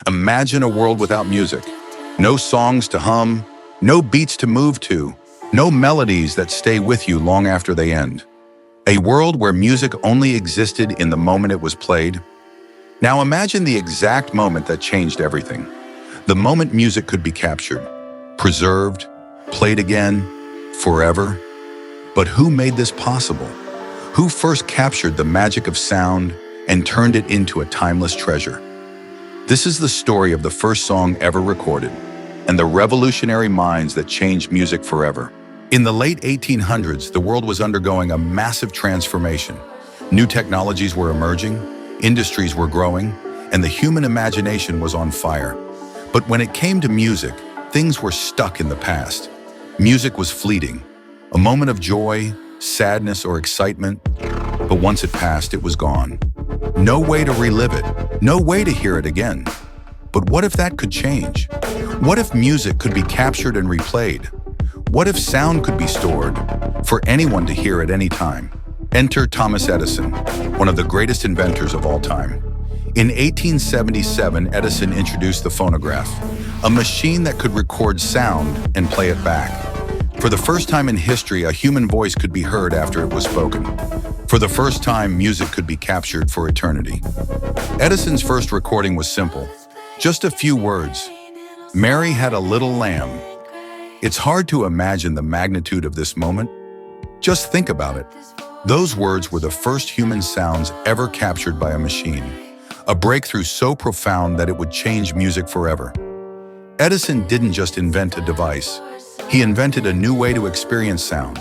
Imagine a world without music. No songs to hum, no beats to move to, no melodies that stay with you long after they end. A world where music only existed in the moment it was played. Now imagine the exact moment that changed everything. The moment music could be captured, preserved, played again, forever. But who made this possible? Who first captured the magic of sound and turned it into a timeless treasure? This is the story of the first song ever recorded and the revolutionary minds that changed music forever. In the late 1800s, the world was undergoing a massive transformation. New technologies were emerging, industries were growing, and the human imagination was on fire. But when it came to music, things were stuck in the past. Music was fleeting, a moment of joy, sadness, or excitement, but once it passed, it was gone. No way to relive it, no way to hear it again. But what if that could change? What if music could be captured and replayed? What if sound could be stored for anyone to hear at any time? Enter Thomas Edison, one of the greatest inventors of all time. In 1877, Edison introduced the phonograph, a machine that could record sound and play it back. For the first time in history, a human voice could be heard after it was spoken. For the first time, music could be captured for eternity. Edison's first recording was simple, just a few words. Mary had a little lamb. It's hard to imagine the magnitude of this moment. Just think about it. Those words were the first human sounds ever captured by a machine, a breakthrough so profound that it would change music forever. Edison didn't just invent a device. He invented a new way to experience sound,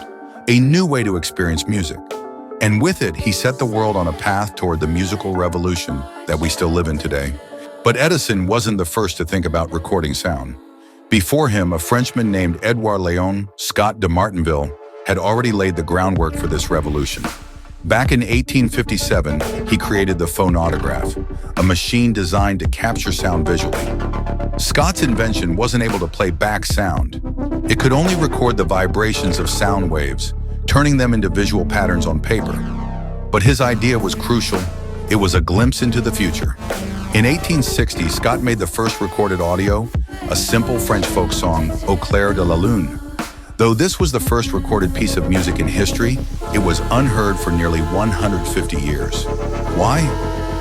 a new way to experience music. And with it, he set the world on a path toward the musical revolution that we still live in today. But Edison wasn't the first to think about recording sound. Before him, a Frenchman named Édouard-Léon Scott de Martinville had already laid the groundwork for this revolution. Back in 1857, he created the phonograph, a machine designed to capture sound visually. Scott's invention wasn't able to play back sound. It could only record the vibrations of sound waves, turning them into visual patterns on paper. But his idea was crucial. It was a glimpse into the future. In 1860, Scott made the first recorded audio, a simple French folk song, Au clair de la lune. Though this was the first recorded piece of music in history, it was unheard for nearly 150 years. Why?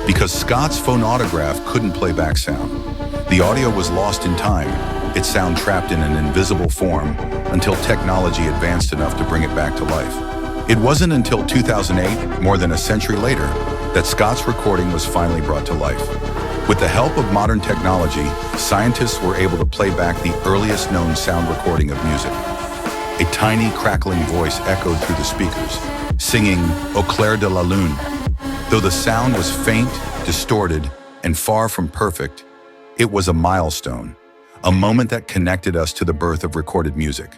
Because Scott's phonograph couldn't play back sound. The audio was lost in time, its sound trapped in an invisible form, until technology advanced enough to bring it back to life. It wasn't until 2008, more than a century later, that Scott's recording was finally brought to life. With the help of modern technology, scientists were able to play back the earliest known sound recording of music. A tiny, crackling voice echoed through the speakers, singing Au clair de la lune. Though the sound was faint, distorted, and far from perfect, it was a milestone, a moment that connected us to the birth of recorded music.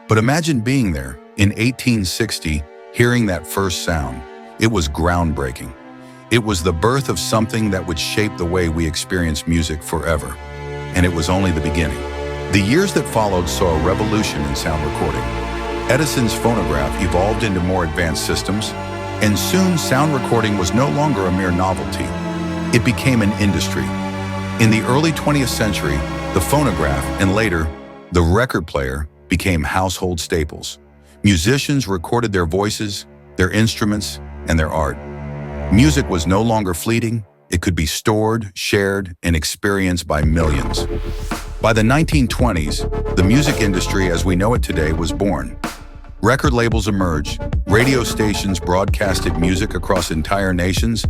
But imagine being there, in 1860, hearing that first sound. It was groundbreaking. It was the birth of something that would shape the way we experience music forever. And it was only the beginning. The years that followed saw a revolution in sound recording. Edison's phonograph evolved into more advanced systems, and soon sound recording was no longer a mere novelty. It became an industry. In the early 20th century, the phonograph, and later, the record player, became household staples. Musicians recorded their voices, their instruments, and their art. Music was no longer fleeting. It could be stored, shared, and experienced by millions. By the 1920s, the music industry as we know it today was born. Record labels emerged, radio stations broadcasted music across entire nations,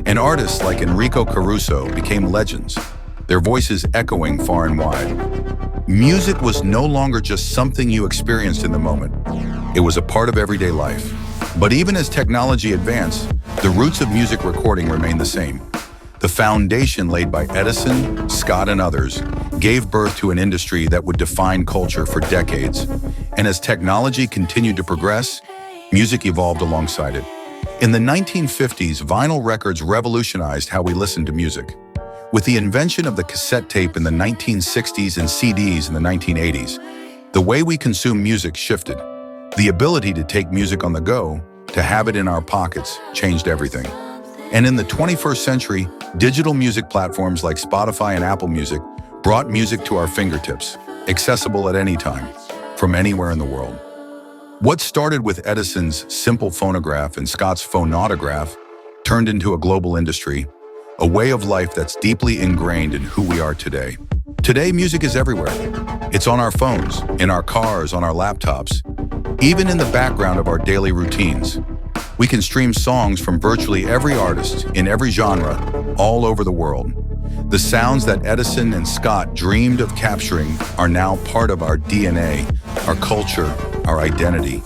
and artists like Enrico Caruso became legends, their voices echoing far and wide. Music was no longer just something you experienced in the moment. It was a part of everyday life. But even as technology advanced, the roots of music recording remained the same. The foundation laid by Edison, Scott, and others gave birth to an industry that would define culture for decades. And as technology continued to progress, music evolved alongside it. In the 1950s, vinyl records revolutionized how we listened to music. With the invention of the cassette tape in the 1960s and CDs in the 1980s, the way we consume music shifted. The ability to take music on the go, to have it in our pockets, changed everything. And in the 21st century, digital music platforms like Spotify and Apple Music brought music to our fingertips, accessible at any time, from anywhere in the world. What started with Edison's simple phonograph and Scott's phonograph turned into a global industry, a way of life that's deeply ingrained in who we are today. Today, music is everywhere. It's on our phones, in our cars, on our laptops, even in the background of our daily routines. We can stream songs from virtually every artist, in every genre, all over the world. The sounds that Edison and Scott dreamed of capturing are now part of our DNA, our culture, our identity.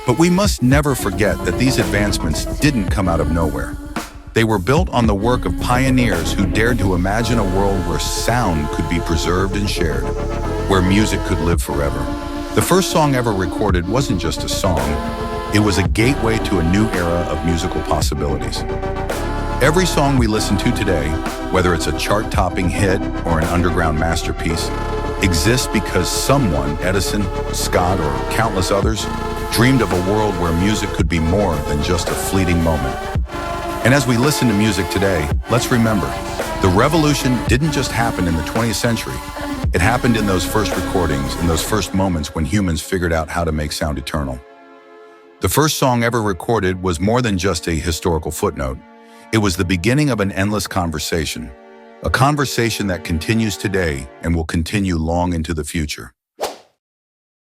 But we must never forget that these advancements didn't come out of nowhere. They were built on the work of pioneers who dared to imagine a world where sound could be preserved and shared, where music could live forever. The first song ever recorded wasn't just a song, it was a gateway to a new era of musical possibilities. Every song we listen to today, whether it's a chart-topping hit or an underground masterpiece, exists because someone, Edison, Scott, or countless others, dreamed of a world where music could be more than just a fleeting moment. And as we listen to music today, let's remember, the revolution didn't just happen in the 20th century. It happened in those first recordings, in those first moments when humans figured out how to make sound eternal. The first song ever recorded was more than just a historical footnote. It was the beginning of an endless conversation, a conversation that continues today and will continue long into the future.